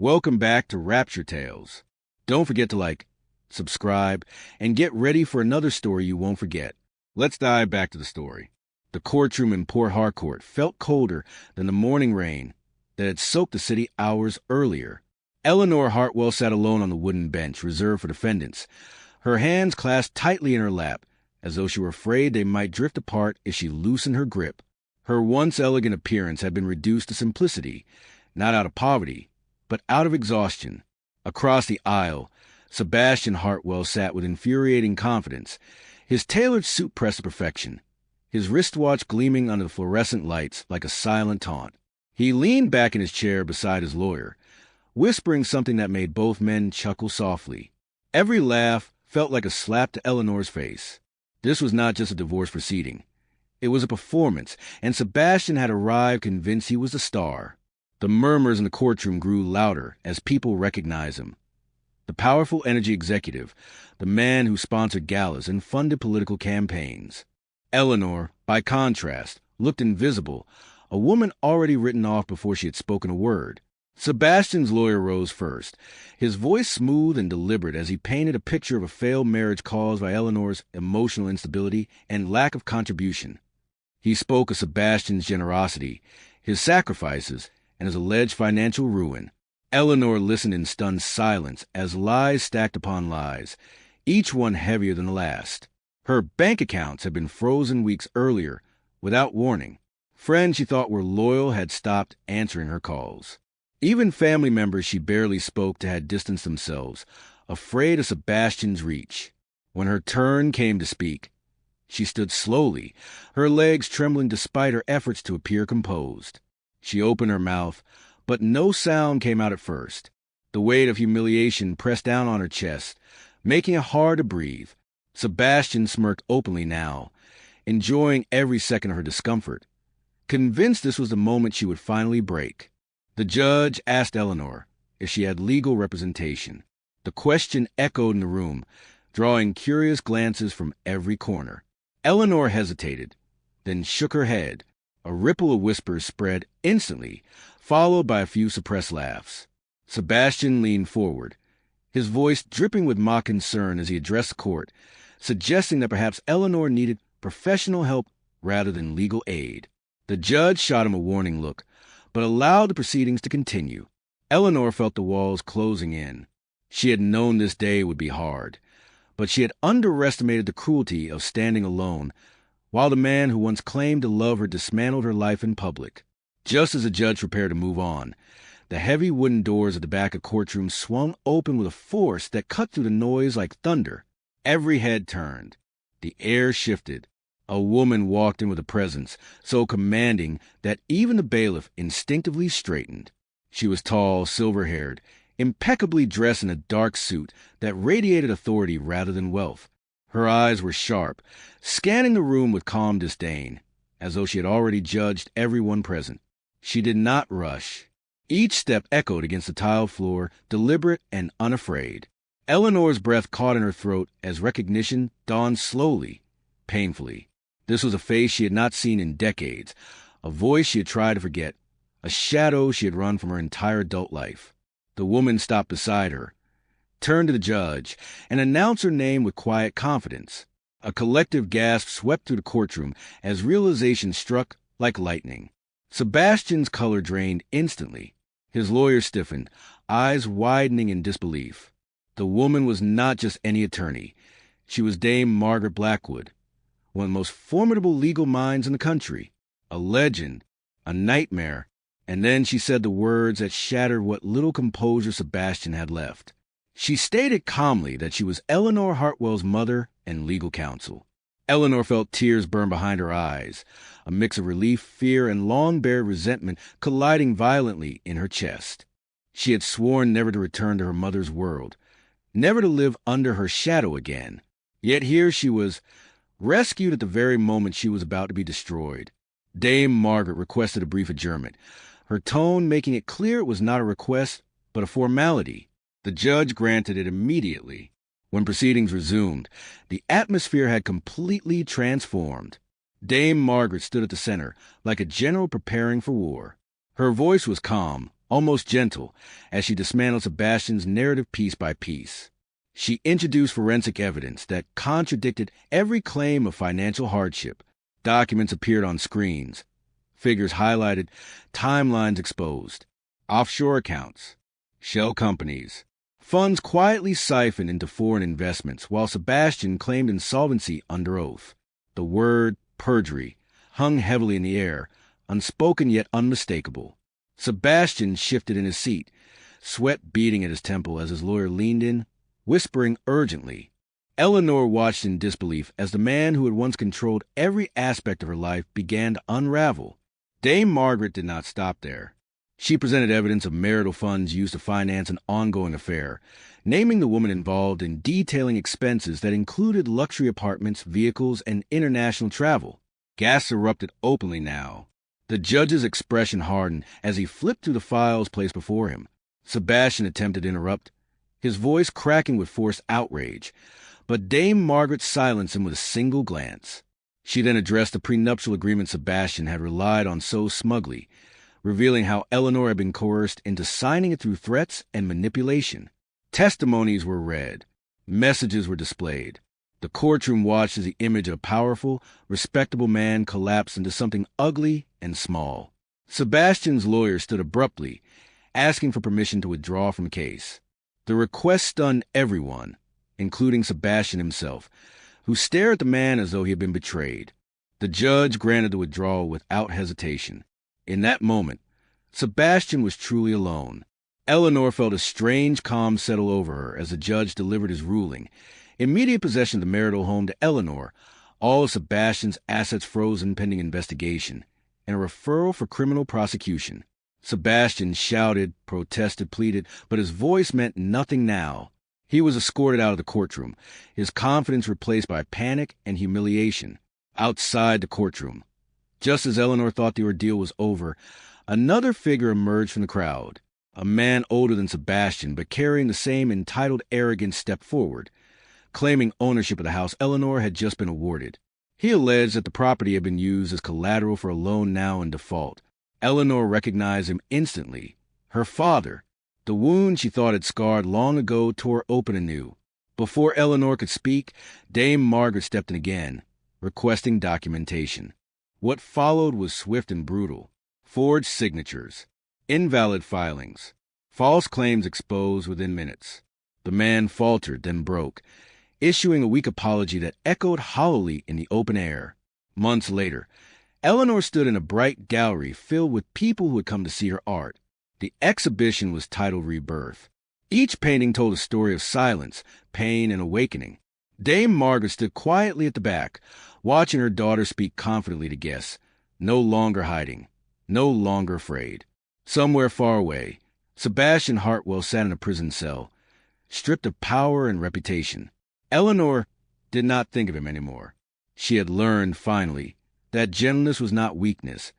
Welcome back to Rapture Tales. Don't forget to like, subscribe, and get ready for another story you won't forget. Let's dive back to the story. The courtroom in Port Harcourt felt colder than the morning rain that had soaked the city hours earlier. Eleanor Hartwell sat alone on the wooden bench reserved for defendants, her hands clasped tightly in her lap, as though she were afraid they might drift apart if she loosened her grip. Her once elegant appearance had been reduced to simplicity, not out of poverty, but out of exhaustion. Across the aisle, Sebastian Hartwell sat with infuriating confidence, his tailored suit pressed to perfection, his wristwatch gleaming under the fluorescent lights like a silent taunt. He leaned back in his chair beside his lawyer, whispering something that made both men chuckle softly. Every laugh felt like a slap to Eleanor's face. This was not just a divorce proceeding. It was a performance, and Sebastian had arrived convinced he was the star. The murmurs in the courtroom grew louder as people recognized him. The powerful energy executive, the man who sponsored galas and funded political campaigns. Eleanor, by contrast, looked invisible, a woman already written off before she had spoken a word. Sebastian's lawyer rose first, his voice smooth and deliberate as he painted a picture of a failed marriage caused by Eleanor's emotional instability and lack of contribution. He spoke of Sebastian's generosity, his sacrifices, and his alleged financial ruin. Eleanor listened in stunned silence as lies stacked upon lies, each one heavier than the last. Her bank accounts had been frozen weeks earlier, without warning. Friends she thought were loyal had stopped answering her calls. Even family members she barely spoke to had distanced themselves, afraid of Sebastian's reach. When her turn came to speak, she stood slowly, her legs trembling despite her efforts to appear composed. She opened her mouth, but no sound came out at first. The weight of humiliation pressed down on her chest, making it hard to breathe. Sebastian smirked openly now, enjoying every second of her discomfort, convinced this was the moment she would finally break. The judge asked Eleanor if she had legal representation. The question echoed in the room, drawing curious glances from every corner. Eleanor hesitated, then shook her head. A ripple of whispers spread instantly, followed by a few suppressed laughs. Sebastian leaned forward, his voice dripping with mock concern as he addressed the court, suggesting that perhaps Eleanor needed professional help rather than legal aid. The judge shot him a warning look, but allowed the proceedings to continue. Eleanor felt the walls closing in. She had known this day would be hard, but she had underestimated the cruelty of standing alone while the man who once claimed to love her dismantled her life in public. Just as the judge prepared to move on, the heavy wooden doors at the back of the courtroom swung open with a force that cut through the noise like thunder. Every head turned. The air shifted. A woman walked in with a presence so commanding that even the bailiff instinctively straightened. She was tall, silver-haired, impeccably dressed in a dark suit that radiated authority rather than wealth. Her eyes were sharp, scanning the room with calm disdain, as though she had already judged everyone present. She did not rush. Each step echoed against the tiled floor, deliberate and unafraid. Eleanor's breath caught in her throat as recognition dawned slowly, painfully. This was a face she had not seen in decades, a voice she had tried to forget, a shadow she had run from her entire adult life. The woman stopped beside her, turned to the judge, and announced her name with quiet confidence. A collective gasp swept through the courtroom as realization struck like lightning. Sebastian's color drained instantly. His lawyer stiffened, eyes widening in disbelief. The woman was not just any attorney. She was Dame Margaret Blackwood, one of the most formidable legal minds in the country, a legend, a nightmare, and then she said the words that shattered what little composure Sebastian had left. She stated calmly that she was Eleanor Hartwell's mother and legal counsel. Eleanor felt tears burn behind her eyes, a mix of relief, fear, and long-buried resentment colliding violently in her chest. She had sworn never to return to her mother's world, never to live under her shadow again. Yet here she was, rescued at the very moment she was about to be destroyed. Dame Margaret requested a brief adjournment, her tone making it clear it was not a request, but a formality. The judge granted it immediately. When proceedings resumed, the atmosphere had completely transformed. Dame Margaret stood at the center, like a general preparing for war. Her voice was calm, almost gentle, as she dismantled Sebastian's narrative piece by piece. She introduced forensic evidence that contradicted every claim of financial hardship. Documents appeared on screens, figures highlighted, timelines exposed, offshore accounts, shell companies, funds quietly siphoned into foreign investments, while Sebastian claimed insolvency under oath. The word perjury hung heavily in the air, unspoken yet unmistakable. Sebastian shifted in his seat, sweat beading at his temple as his lawyer leaned in, whispering urgently. Eleanor watched in disbelief as the man who had once controlled every aspect of her life began to unravel. Dame Margaret did not stop there. She presented evidence of marital funds used to finance an ongoing affair, naming the woman involved and detailing expenses that included luxury apartments, vehicles, and international travel. Gasps erupted openly now. The judge's expression hardened as he flipped through the files placed before him. Sebastian attempted to interrupt, his voice cracking with forced outrage, but Dame Margaret silenced him with a single glance. She then addressed the prenuptial agreement Sebastian had relied on so smugly, revealing how Eleanor had been coerced into signing it through threats and manipulation. Testimonies were read. Messages were displayed. The courtroom watched as the image of a powerful, respectable man collapsed into something ugly and small. Sebastian's lawyer stood abruptly, asking for permission to withdraw from the case. The request stunned everyone, including Sebastian himself, who stared at the man as though he had been betrayed. The judge granted the withdrawal without hesitation. In that moment, Sebastian was truly alone. Eleanor felt a strange calm settle over her as the judge delivered his ruling. Immediate possession of the marital home to Eleanor, all of Sebastian's assets frozen pending investigation, and a referral for criminal prosecution. Sebastian shouted, protested, pleaded, but his voice meant nothing now. He was escorted out of the courtroom, his confidence replaced by panic and humiliation. Outside the courtroom, just as Eleanor thought the ordeal was over, another figure emerged from the crowd. A man older than Sebastian, but carrying the same entitled arrogance, stepped forward, claiming ownership of the house Eleanor had just been awarded. He alleged that the property had been used as collateral for a loan now in default. Eleanor recognized him instantly. Her father. The wound she thought had scarred long ago tore open anew. Before Eleanor could speak, Dame Margaret stepped in again, requesting documentation. What followed was swift and brutal. Forged signatures, invalid filings, false claims exposed within minutes. The man faltered, then broke, issuing a weak apology that echoed hollowly in the open air. Months later, Eleanor stood in a bright gallery filled with people who had come to see her art. The exhibition was titled Rebirth. Each painting told a story of silence, pain, and awakening. Dame Margaret stood quietly at the back, watching her daughter speak confidently to guests, no longer hiding, no longer afraid. Somewhere far away, Sebastian Hartwell sat in a prison cell, stripped of power and reputation. Eleanor did not think of him anymore. She had learned, finally, that gentleness was not weakness,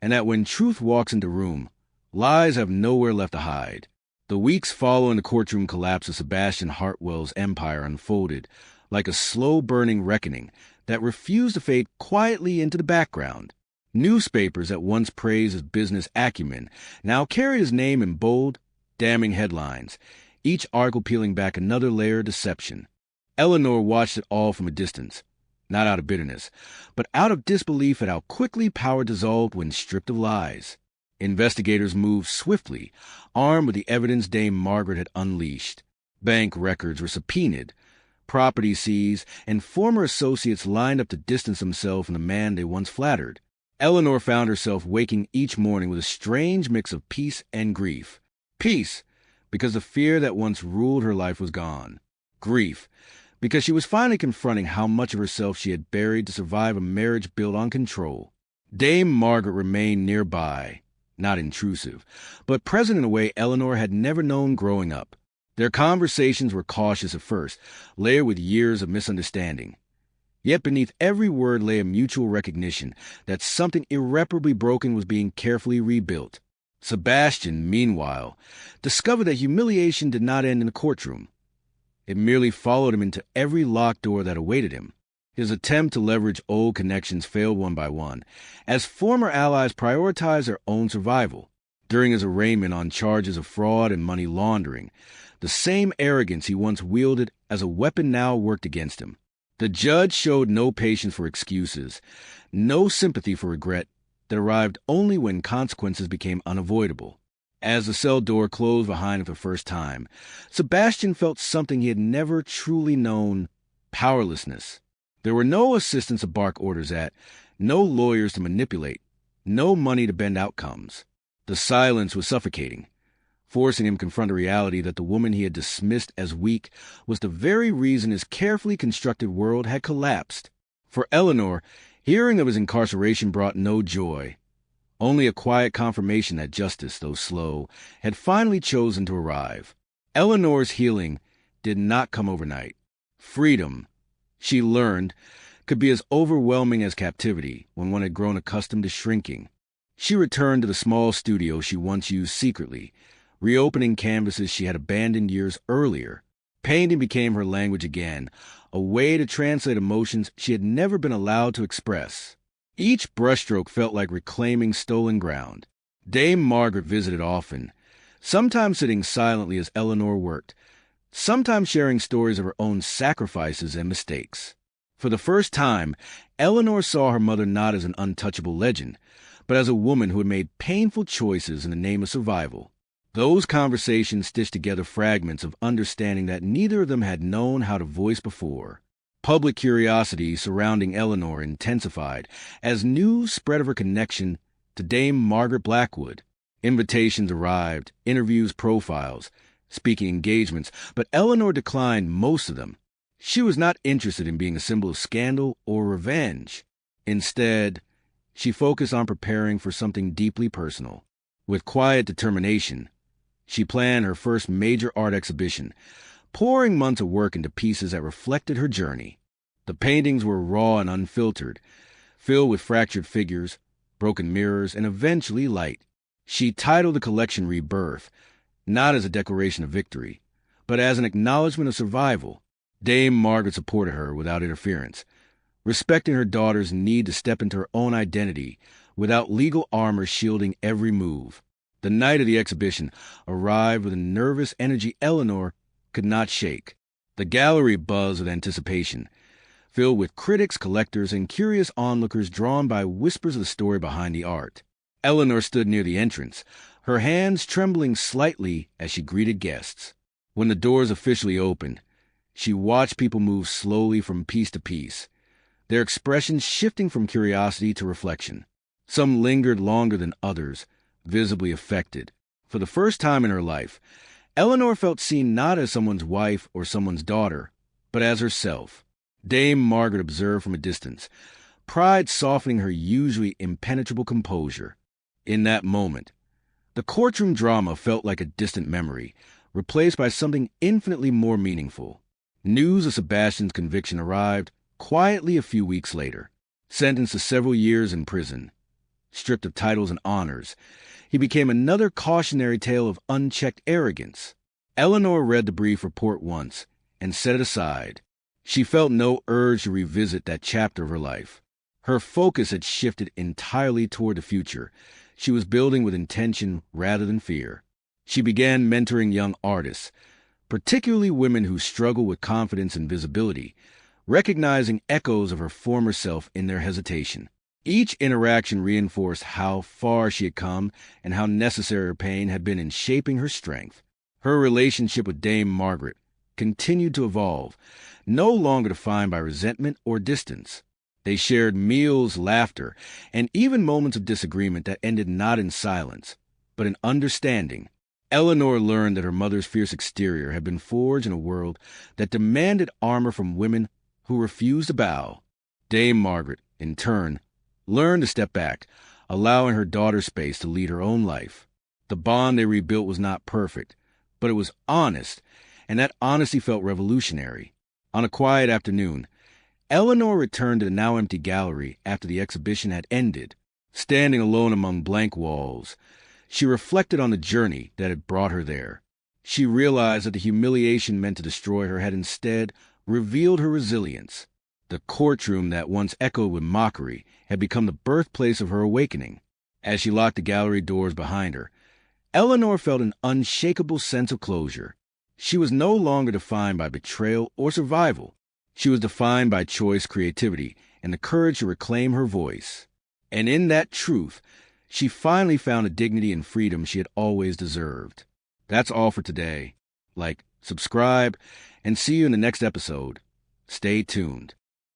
and that when truth walks into room, lies have nowhere left to hide. The weeks following the courtroom collapse of Sebastian Hartwell's empire unfolded like a slow-burning reckoning that refused to fade quietly into the background. Newspapers that once praised his business acumen now carried his name in bold, damning headlines, each article peeling back another layer of deception. Eleanor watched it all from a distance, not out of bitterness, but out of disbelief at how quickly power dissolved when stripped of lies. Investigators moved swiftly, armed with the evidence Dame Margaret had unleashed. Bank records were subpoenaed, property seized, and former associates lined up to distance themselves from the man they once flattered. Eleanor found herself waking each morning with a strange mix of peace and grief. Peace, because the fear that once ruled her life was gone. Grief, because she was finally confronting how much of herself she had buried to survive a marriage built on control. Dame Margaret remained nearby, not intrusive, but present in a way Eleanor had never known growing up. Their conversations were cautious at first, layered with years of misunderstanding. Yet beneath every word lay a mutual recognition that something irreparably broken was being carefully rebuilt. Sebastian, meanwhile, discovered that humiliation did not end in the courtroom. It merely followed him into every locked door that awaited him. His attempt to leverage old connections failed one by one, as former allies prioritized their own survival. during his arraignment on charges of fraud and money laundering. The same arrogance he once wielded as a weapon now worked against him. The judge showed no patience for excuses, no sympathy for regret that arrived only when consequences became unavoidable. As the cell door closed behind him for the first time, Sebastian felt something he had never truly known: powerlessness. There were no assistants to bark orders at, no lawyers to manipulate, no money to bend outcomes. The silence was suffocating, forcing him to confront a reality that the woman he had dismissed as weak was the very reason his carefully constructed world had collapsed. For Eleanor, hearing of his incarceration brought no joy, only a quiet confirmation that justice, though slow, had finally chosen to arrive. Eleanor's healing did not come overnight. Freedom, she learned, could be as overwhelming as captivity when one had grown accustomed to shrinking. She returned to the small studio she once used secretly, reopening canvases she had abandoned years earlier. Painting became her language again, a way to translate emotions she had never been allowed to express. Each brushstroke felt like reclaiming stolen ground. Dame Margaret visited often, sometimes sitting silently as Eleanor worked, sometimes sharing stories of her own sacrifices and mistakes. For the first time, Eleanor saw her mother not as an untouchable legend, but as a woman who had made painful choices in the name of survival. Those conversations stitched together fragments of understanding that neither of them had known how to voice before. Public curiosity surrounding Eleanor intensified as news spread of her connection to Dame Margaret Blackwood. Invitations arrived, interviews, profiles, speaking engagements, but Eleanor declined most of them. She was not interested in being a symbol of scandal or revenge. Instead, she focused on preparing for something deeply personal. With quiet determination, she planned her first major art exhibition, pouring months of work into pieces that reflected her journey. The paintings were raw and unfiltered, filled with fractured figures, broken mirrors, and eventually light. She titled the collection Rebirth, not as a declaration of victory, but as an acknowledgement of survival. Dame Margaret supported her without interference, respecting her daughter's need to step into her own identity without legal armor shielding every move. The night of the exhibition arrived with a nervous energy Eleanor could not shake. The gallery buzzed with anticipation, filled with critics, collectors, and curious onlookers drawn by whispers of the story behind the art. Eleanor stood near the entrance, her hands trembling slightly as she greeted guests. When the doors officially opened, she watched people move slowly from piece to piece, their expressions shifting from curiosity to reflection. Some lingered longer than others, visibly affected. For the first time in her life, Eleanor felt seen not as someone's wife or someone's daughter, but as herself. Dame Margaret observed from a distance, pride softening her usually impenetrable composure. In that moment, the courtroom drama felt like a distant memory, replaced by something infinitely more meaningful. News of Sebastian's conviction arrived quietly a few weeks later. Sentenced to several years in prison, stripped of titles and honors, he became another cautionary tale of unchecked arrogance. Eleanor read the brief report once and set it aside. She felt no urge to revisit that chapter of her life. Her focus had shifted entirely toward the future. She was building with intention rather than fear. She began mentoring young artists, particularly women who struggle with confidence and visibility, recognizing echoes of her former self in their hesitation. Each interaction reinforced how far she had come and how necessary her pain had been in shaping her strength. Her relationship with Dame Margaret continued to evolve, no longer defined by resentment or distance. They shared meals, laughter, and even moments of disagreement that ended not in silence, but in understanding. Eleanor learned that her mother's fierce exterior had been forged in a world that demanded armor from women who refused to bow. Dame Margaret, in turn, learned to step back, allowing her daughter space to lead her own life. The bond they rebuilt was not perfect, but it was honest, and that honesty felt revolutionary. On a quiet afternoon, Eleanor returned to the now empty gallery after the exhibition had ended. Standing alone among blank walls, she reflected on the journey that had brought her there. She realized that the humiliation meant to destroy her had instead revealed her resilience. The courtroom that once echoed with mockery had become the birthplace of her awakening. As she locked the gallery doors behind her, Eleanor felt an unshakable sense of closure. She was no longer defined by betrayal or survival. She was defined by choice, creativity, and the courage to reclaim her voice. And in that truth, she finally found a dignity and freedom she had always deserved. That's all for today. Like, subscribe, and see you in the next episode. Stay tuned.